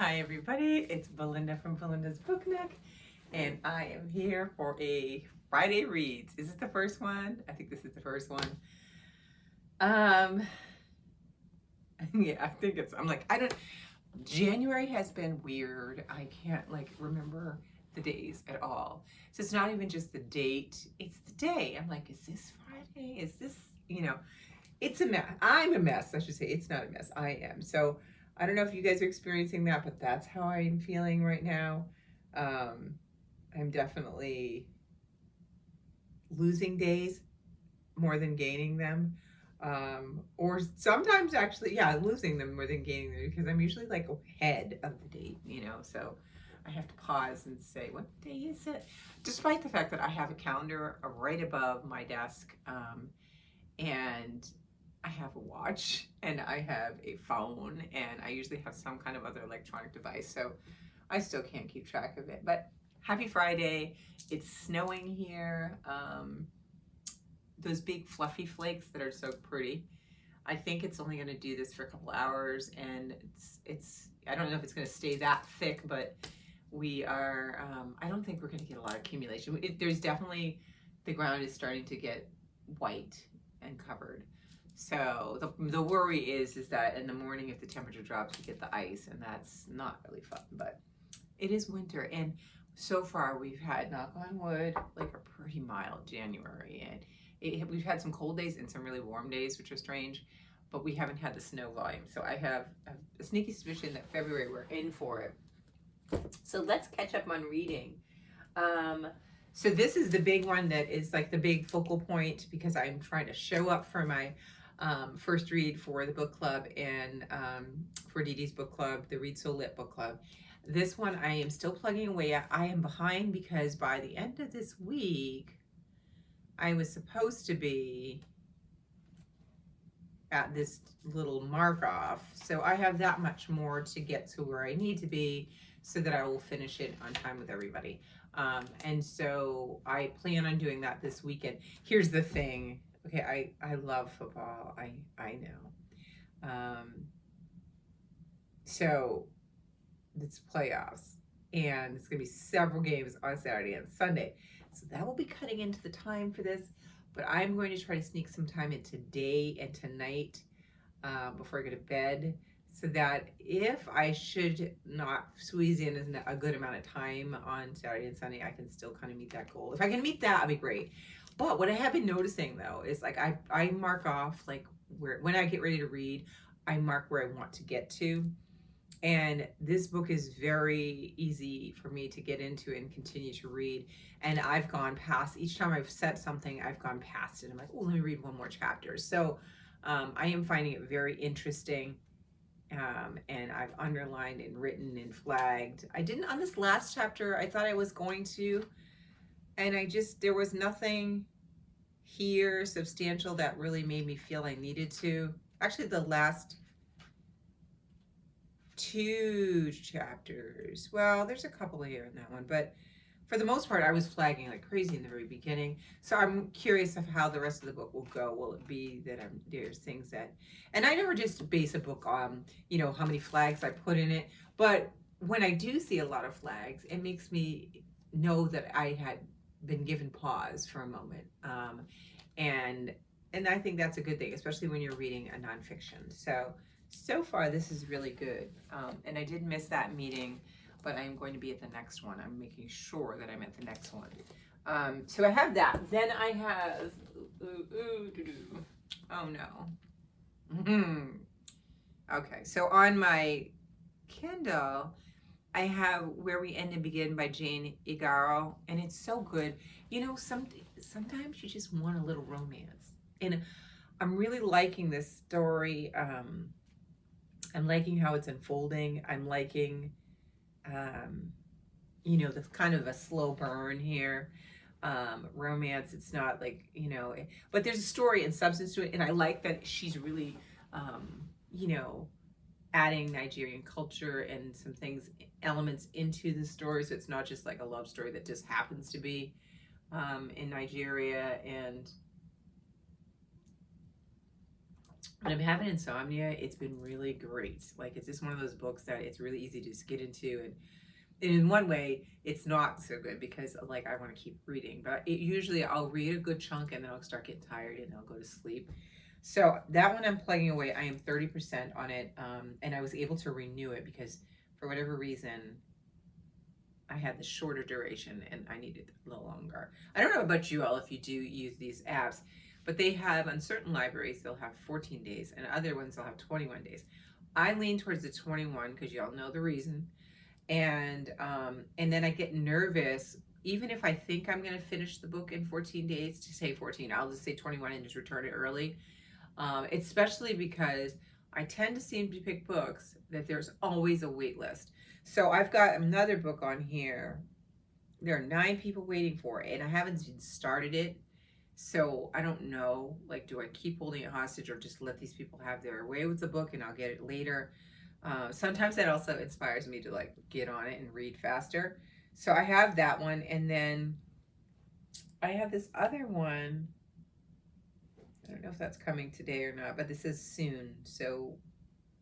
Hi everybody, it's Belinda from Belinda's Book Nook, and I am here for a Friday Reads. Is this the first one? I think this is the first one. Yeah, I think January has been weird. I can't remember the days at all. So it's not even just the date, it's the day. I'm like, is this Friday? Is this, it's a mess. I'm a mess, I should say. It's not a mess. I am. So I don't know if you guys are experiencing that, but that's how I'm feeling right now. I'm definitely losing days more than gaining them. Or sometimes actually, yeah, losing them more than gaining them because I'm usually like ahead of the date, so I have to pause and say, what day is it? Despite the fact that I have a calendar right above my desk, and I have a watch and I have a phone and I usually have some kind of other electronic device, so I still can't keep track of it. But happy Friday. It's snowing here. Those big fluffy flakes that are so pretty. I think it's only going to do this for a couple hours, and it's I don't know if it's going to stay that thick, but we are I don't think we're going to get a lot of accumulation. There's definitely, the ground is starting to get white and covered. So the worry is that in the morning, if the temperature drops, we get the ice, and that's not really fun. But it is winter, and so far we've had, knock on wood, like a pretty mild January, and we've had some cold days and some really warm days, which are strange, but we haven't had the snow volume. So I have a sneaky suspicion that February we're in for it. So let's catch up on reading. So this is the big one that is like the big focal point because I'm trying to show up for my first read for the book club and for Dee Dee's book club, the Read So Lit book club. This one I am still plugging away at. I am behind because by the end of this week, I was supposed to be at this little mark off. So I have that much more to get to where I need to be so that I will finish it on time with everybody. And so I plan on doing that this weekend. Here's the thing. Okay, I love football. I know. So it's playoffs, and it's going to be several games on Saturday and Sunday. So that will be cutting into the time for this, but I'm going to try to sneak some time in today and tonight before I go to bed, so that if I should not squeeze in a good amount of time on Saturday and Sunday, I can still kind of meet that goal. If I can meet that, I'll be great. But what I have been noticing though is like I mark off like when I get ready to read, I mark where I want to get to. And this book is very easy for me to get into and continue to read. And I've gone past, each time I've set something, I've gone past it. I'm like, oh, let me read one more chapter. So I am finding it very interesting. And I've underlined and written and flagged. I didn't on this last chapter. I thought I was going to. And there was nothing here substantial that really made me feel I needed to. Actually, the last 2 chapters. Well, there's a couple here in that one, but for the most part, I was flagging like crazy in the very beginning. So I'm curious of how the rest of the book will go. Will it be that there's things that, and I never just base a book on, how many flags I put in it. But when I do see a lot of flags, it makes me know that I had been given pause for a moment. And I think that's a good thing, especially when you're reading a nonfiction. So far, this is really good. And I did miss that meeting, but I'm going to be at the next one. I'm making sure that I'm at the next one. So I have that. Then I have, oh no. Okay, so on my Kindle, I have Where We End and Begin by Jane Igharo, and it's so good. Sometimes you just want a little romance. And I'm really liking this story. I'm liking how it's unfolding. I'm liking, the kind of a slow burn here. Romance, it's not like, but there's a story and substance to it. And I like that she's really, adding Nigerian culture and some elements into the story. So it's not just like a love story that just happens to be in Nigeria. And when I'm having insomnia, it's been really great. Like, it's just one of those books that it's really easy to just get into. And in one way, it's not so good because, like, I want to keep reading. But usually I'll read a good chunk and then I'll start getting tired and I'll go to sleep. So that one I'm plugging away. I am 30% on it. And I was able to renew it because for whatever reason, I had the shorter duration and I needed a little longer. I don't know about you all if you do use these apps, but they have on certain libraries, they'll have 14 days and other ones they'll have 21 days. I lean towards the 21 because y'all know the reason. And then I get nervous even if I think I'm going to finish the book in 14 days, to say 14, I'll just say 21 and just return it early. Especially because I tend to seem to pick books that there's always a wait list. So I've got another book on here. There are 9 people waiting for it, and I haven't even started it. So I don't know, like, do I keep holding it hostage or just let these people have their way with the book and I'll get it later? Sometimes that also inspires me to like get on it and read faster. So I have that one, and then I have this other one. I don't know if that's coming today or not, but this is soon. So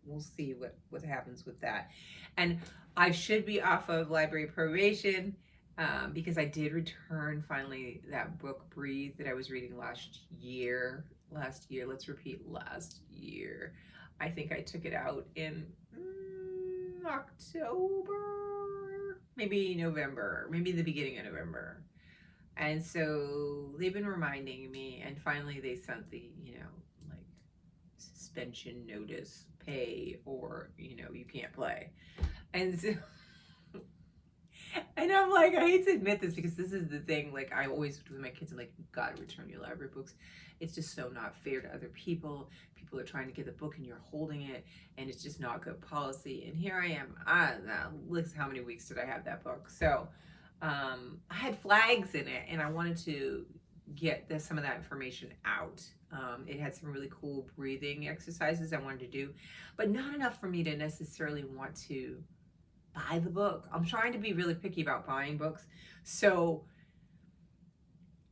we'll see what happens with that. And I should be off of library probation because I did return finally that book Breathe that I was reading last year. Let's repeat, last year. I think I took it out in October, maybe November, maybe the beginning of November. And so they've been reminding me, and finally they sent the, like, suspension notice, pay, or, you can't play. And so, and I'm like, I hate to admit this because this is the thing, like, I always do with my kids, I'm like, you gotta return your library books. It's just so not fair to other people. People are trying to get the book and you're holding it, and it's just not good policy. And here I am, look how many weeks did I have that book? So, I had flags in it, and I wanted to get some of that information out. It had some really cool breathing exercises I wanted to do, but not enough for me to necessarily want to buy the book. I'm trying to be really picky about buying books. So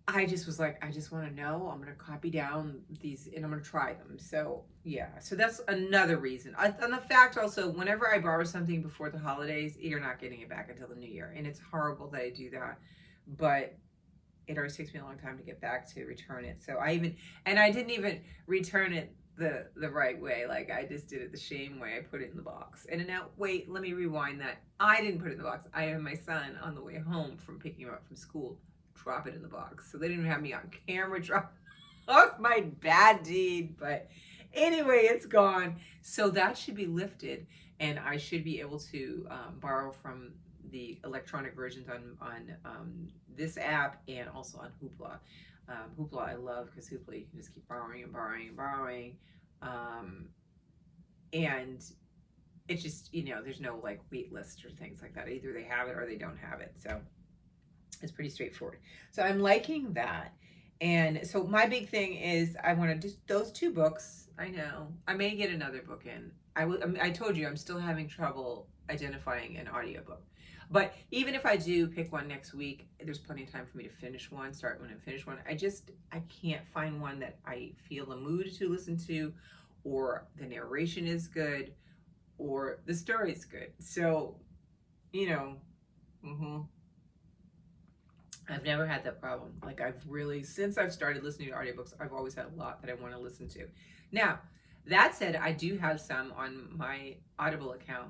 I just was like, I just want to know. I'm going to copy down these and I'm going to try them. So yeah, so that's another reason. And the fact also, whenever I borrow something before the holidays, you're not getting it back until the new year. And it's horrible that I do that, but it always takes me a long time to get back to return it. So I didn't even return it the right way. Like, I just did it the shame way. I put it in the box. And now, wait, let me rewind that. I didn't put it in the box. I had my son on the way home from picking him up from school drop it in the box. So they didn't have me on camera drop off my bad deed. But anyway, it's gone. So that should be lifted, and I should be able to borrow from the electronic versions on this app and also on Hoopla. Hoopla I love because Hoopla you can just keep borrowing and borrowing and borrowing. And it's just, there's no like wait list or things like that. Either they have it or they don't have it. So it's pretty straightforward. So I'm liking that. And so my big thing is I want to just those 2 books. I know I may get another book in. I told you I'm still having trouble identifying an audiobook. But even if I do pick one next week, there's plenty of time for me to finish one, start one and finish one. I can't find one that I feel the mood to listen to, or the narration is good, or the story is good. So, I've never had that problem. Like, since I've started listening to audiobooks, I've always had a lot that I want to listen to. Now, that said, I do have some on my Audible account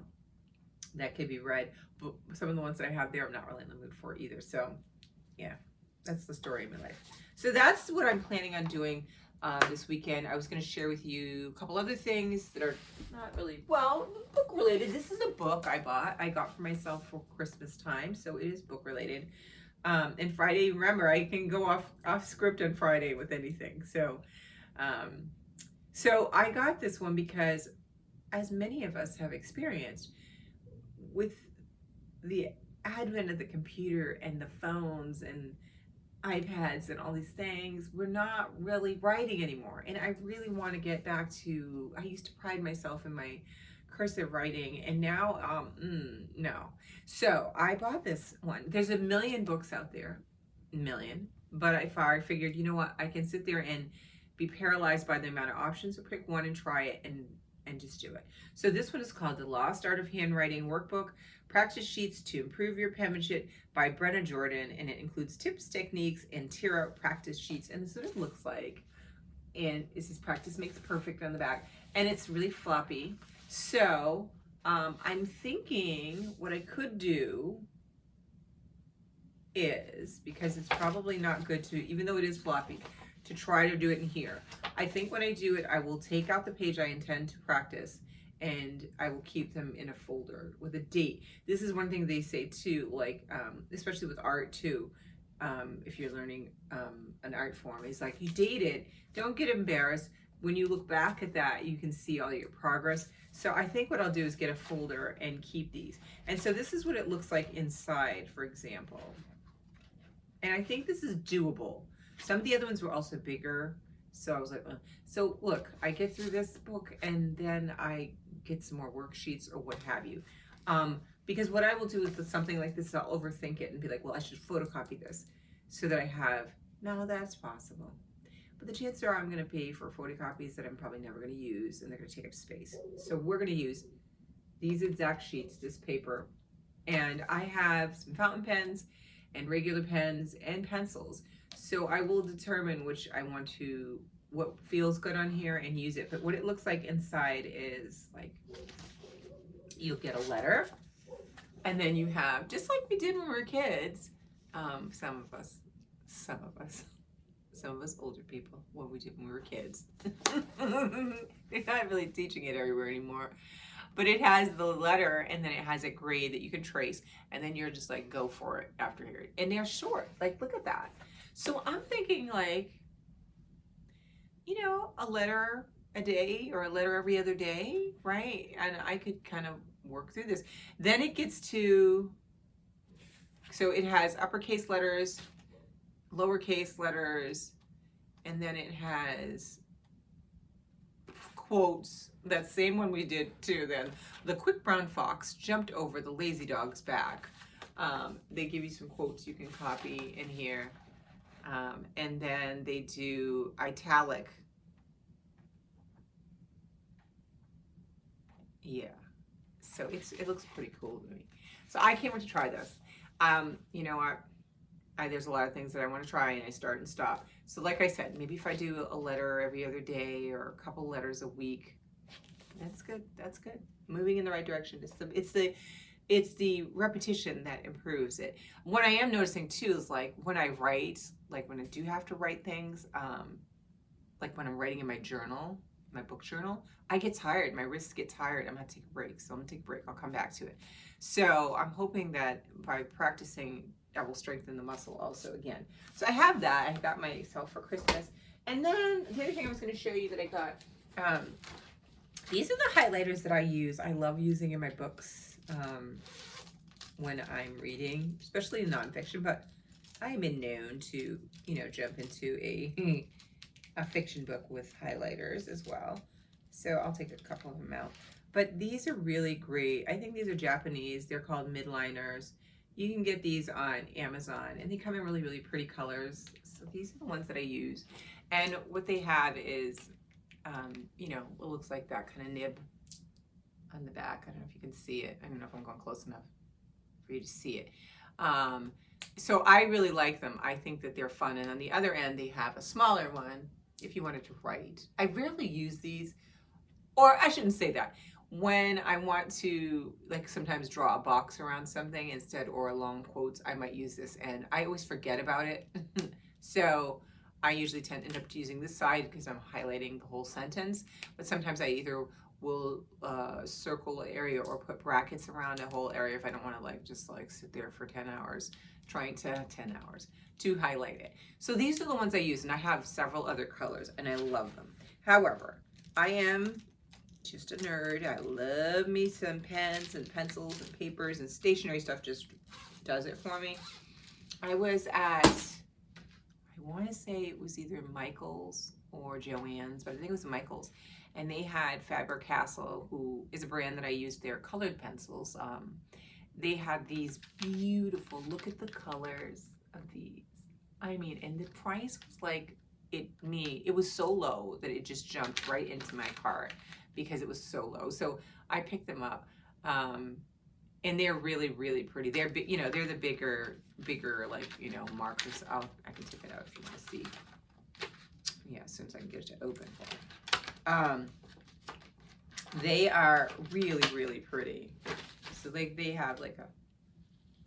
that could be read, but some of the ones that I have there, I'm not really in the mood for either. So, yeah, that's the story of my life. So that's what I'm planning on doing this weekend. I was going to share with you a couple other things that are not really, book related. This is a book I got for myself for Christmas time, so it is book related. And Friday, remember, I can go off script on Friday with anything. So I got this one because, as many of us have experienced, with the advent of the computer and the phones and iPads and all these things, we're not really writing anymore. And I really want to get back to, I used to pride myself in my cursive writing, and now no. So I bought this one. There's a million books out there, but I figured, you know what, I can sit there and be paralyzed by the amount of options, so pick one and try it and just do it. So this one is called The Lost Art of Handwriting Workbook, Practice Sheets to Improve Your Penmanship by Brenna Jordan, and it includes tips, techniques, and tear out practice sheets. And this is what it looks like. And it says practice makes perfect on the back, and it's really floppy. So I'm thinking what I could do is, because it's probably not good to, even though it is floppy, to try to do it in here. I think when I do it, I will take out the page I intend to practice, and I will keep them in a folder with a date. This is one thing they say too, like especially with art too. If you're learning an art form, it's like you date it. Don't get embarrassed. When you look back at that, you can see all your progress. So I think what I'll do is get a folder and keep these. And so this is what it looks like inside, for example. And I think this is doable. Some of the other ones were also bigger. So I was like, so look, I get through this book and then I get some more worksheets or what have you. Because what I will do with something like this, I'll overthink it and be like, well, I should photocopy this so that I have, now that's possible. But the chances are I'm going to pay for photocopies that I'm probably never going to use, and they're going to take up space. So we're going to use these exact sheets, this paper, and I have some fountain pens and regular pens and pencils. So I will determine which I want to, what feels good on here, and use it. But what it looks like inside is like, you'll get a letter, and then you have, just like we did when we were kids, some of us older people, what we did when we were kids. They're not really teaching it everywhere anymore. But it has the letter, and then it has a grade that you can trace, and then you're just like, go for it after here. And they're short, like, look at that. So I'm thinking like, you know, a letter a day or a letter every other day, right? And I could kind of work through this. Then it gets to, so it has uppercase letters, lowercase letters, and then it has quotes. That same one we did too. Then the quick brown fox jumped over the lazy dog's back. They give you some quotes you can copy in here, and then they do italic. Yeah, so it looks pretty cool to me. So I can't wait to try this. You know, there's a lot of things that I want to try, and I start and stop. So like I said, maybe if I do a letter every other day or a couple letters a week, that's good. That's good. Moving in the right direction. It's the repetition that improves it. What I am noticing too is like when I write, like when I do have to write things, like when I'm writing in my journal, my book journal, I get tired. My wrists get tired. I'm gonna take a break. So I'm gonna take a break. I'll come back to it. So I'm hoping that by practicing, that will strengthen the muscle also again. So I have that. I got myself for Christmas. And then the other thing I was going to show you that I got, these are the highlighters that I use. I love using in my books when I'm reading, especially in nonfiction, but I have been known to, you know, jump into a fiction book with highlighters as well. So I'll take a couple of them out. But these are really great. I think these are Japanese. They're called midliners. You can get these on Amazon, and they come in really, really pretty colors. So these are the ones that I use. And what they have is, you know, it looks like that kind of nib on the back. I don't know if you can see it. I don't know if I'm going close enough for you to see it. So I really like them. I think that they're fun. And on the other end, they have a smaller one if you wanted to write. I rarely use these, or I shouldn't say that. When I want to, like, sometimes draw a box around something instead, or long quotes, I might use this, and I always forget about it. So I usually end up using this side because I'm highlighting the whole sentence. But sometimes I either will circle an area or put brackets around a whole area if I don't want to like just like sit there for 10 hours trying to 10 hours to highlight it. So these are the ones I use, and I have several other colors, and I love them. However, I am just a nerd. I love me some pens and pencils and papers, and stationery stuff just does it for me. I was at, I want to say it was either Michael's or Joann's, but I think it was Michael's, and they had Faber-Castell, who is a brand that I use, their colored pencils. They had these beautiful, look at the colors of these. I mean, and the price was like it was so low that it just jumped right into my cart because it was so low. So I picked them up. And they're really, really pretty. They're big, they're the bigger, like, markers. I can take it out if you want to see. Yeah, as soon as I can get it to open for it. They are really, really pretty. So they have like a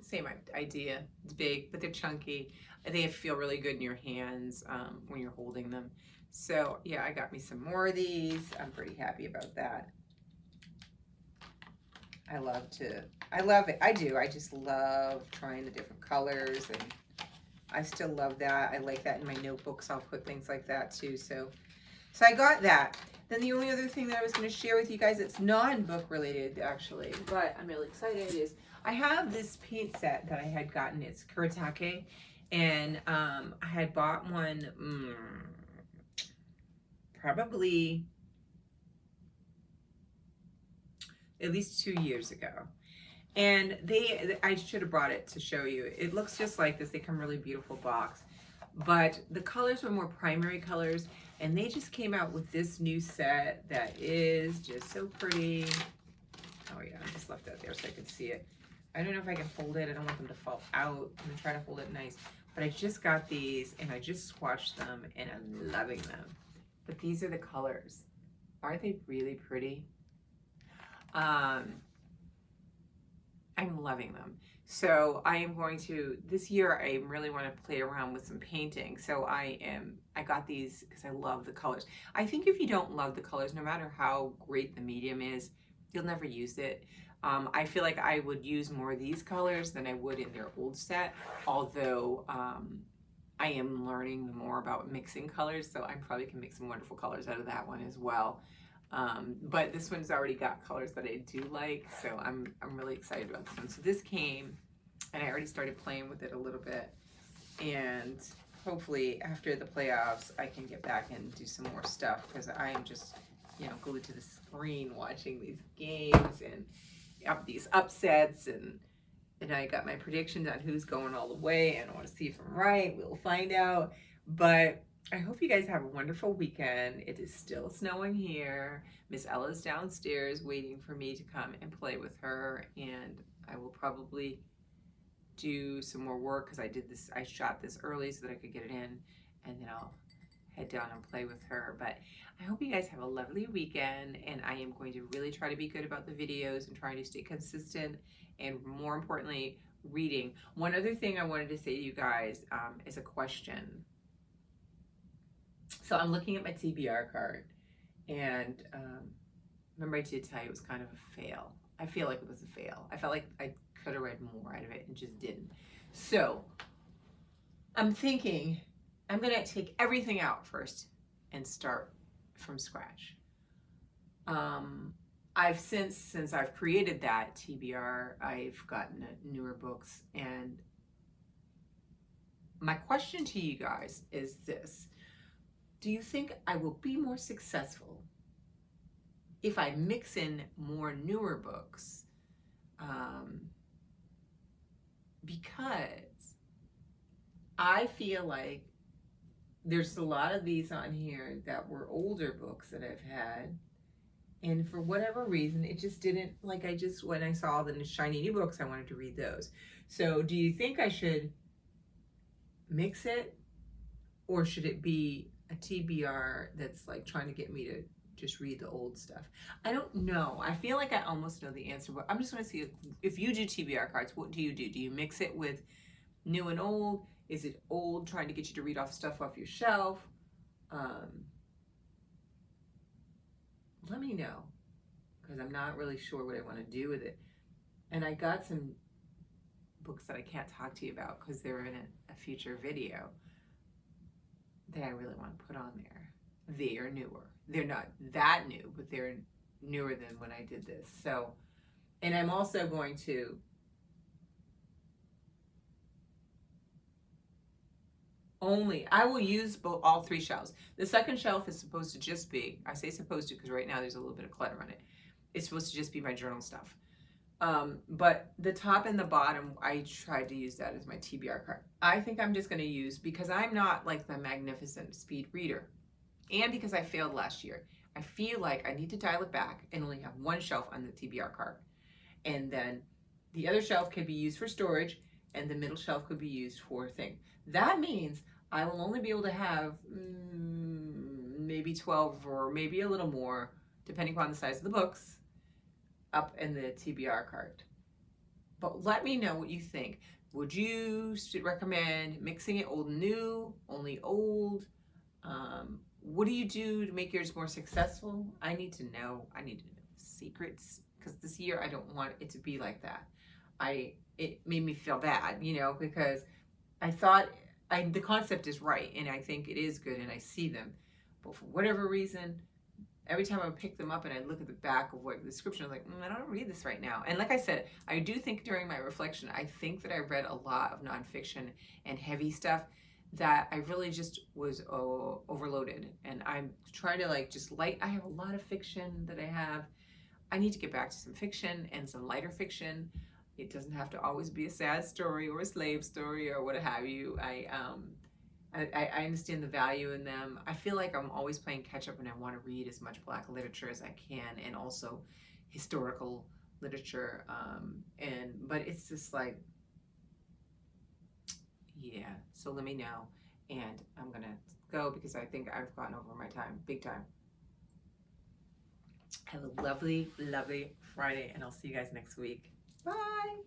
same idea. It's big, but they're chunky. They feel really good in your hands when you're holding them. So yeah, I got me some more of these. I'm pretty happy about that. I love it. I do. I just love trying the different colors, and I still love that. I like that in my notebooks. I'll put things like that too. So I got that. Then the only other thing that I was going to share with you guys, it's non-book related actually, but I'm really excited, is I have this paint set that I had gotten. It's Kuretake, and I had bought one probably at least 2 years ago. And I should have brought it to show you. It looks just like this. They come really beautiful box. But the colors were more primary colors, and they just came out with this new set that is just so pretty. Oh yeah, I just left that there so I could see it. I don't know if I can hold it. I don't want them to fall out. I'm gonna try to hold it nice. But I just got these, and I just swatched them, and I'm loving them. But these are the colors. Aren't they really pretty? I'm loving them. So I am going to, this year I really want to play around with some painting. So I got these because I love the colors. I think if you don't love the colors, no matter how great the medium is, you'll never use it. I feel like I would use more of these colors than I would in their old set, although I am learning more about mixing colors, so I probably can make some wonderful colors out of that one as well. But this one's already got colors that I do like, so I'm really excited about this one. So this came, and I already started playing with it a little bit, and hopefully after the playoffs I can get back and do some more stuff, because I am just glued to the screen watching these games and these upsets, and I got my predictions on who's going all the way, and I want to see if I'm right. We'll find out. But I hope you guys have a wonderful weekend. It is still snowing here. Miss Ella's downstairs waiting for me to come and play with her, and I will probably do some more work because I shot this early so that I could get it in, and then I'll head down and play with her. But I hope you guys have a lovely weekend, and I am going to really try to be good about the videos and trying to stay consistent, and more importantly, reading. One other thing I wanted to say to you guys is a question. So I'm looking at my TBR card, and remember I did tell you it was kind of a fail. I feel like it was a fail. I felt like I could have read more out of it and just didn't. So I'm thinking I'm gonna take everything out first and start from scratch. Since I've created that TBR, I've gotten newer books, and my question to you guys is this: do you think I will be more successful if I mix in more newer books? Because I feel like there's a lot of these on here that were older books that I've had, and for whatever reason, it just didn't, like, when I saw the shiny new books, I wanted to read those. So do you think I should mix it, or should it be a TBR that's like trying to get me to just read the old stuff? I don't know. I feel like I almost know the answer, but I'm just going to see if you do TBR cards, what do you do? Do you mix it with new and old? Is it old trying to get you to read off stuff off your shelf? Let me know, because I'm not really sure what I want to do with it. And I got some books that I can't talk to you about because they're in a future video that I really want to put on there. They are newer. They're not that new, but they're newer than when I did this. So, and I'm also going to I will use all three shelves. The second shelf is supposed to just be, I say supposed to because right now there's a little bit of clutter on it. It's supposed to just be my journal stuff. But the top and the bottom, I tried to use that as my TBR card. I think I'm just going to use, because I'm not like the magnificent speed reader, and because I failed last year, I feel like I need to dial it back and only have one shelf on the TBR card. And then the other shelf can be used for storage, and the middle shelf could be used for thing. That means I will only be able to have maybe 12 or maybe a little more, depending upon the size of the books, up in the TBR cart. But let me know what you think. Would you recommend mixing it old and new, only old? What do you do to make yours more successful? I need to know. I need to know the secrets, because this year I don't want it to be like that. It made me feel bad, because I thought the concept is right, and I think it is good, and I see them, but for whatever reason, every time I would pick them up and I look at the back of what the description, I was like, I don't read this right now. And like I said, I do think during my reflection, I think that I read a lot of nonfiction and heavy stuff that I really just was overloaded. And I'm trying to I have a lot of fiction that I need to get back to some fiction and some lighter fiction. It doesn't have to always be a sad story or a slave story or what have you. I understand the value in them. I feel like I'm always playing catch up, and I want to read as much Black literature as I can, and also historical literature. But it's just like, yeah. So let me know, and I'm gonna go because I think I've gone over my time, big time. Have a lovely, lovely Friday, and I'll see you guys next week. Bye.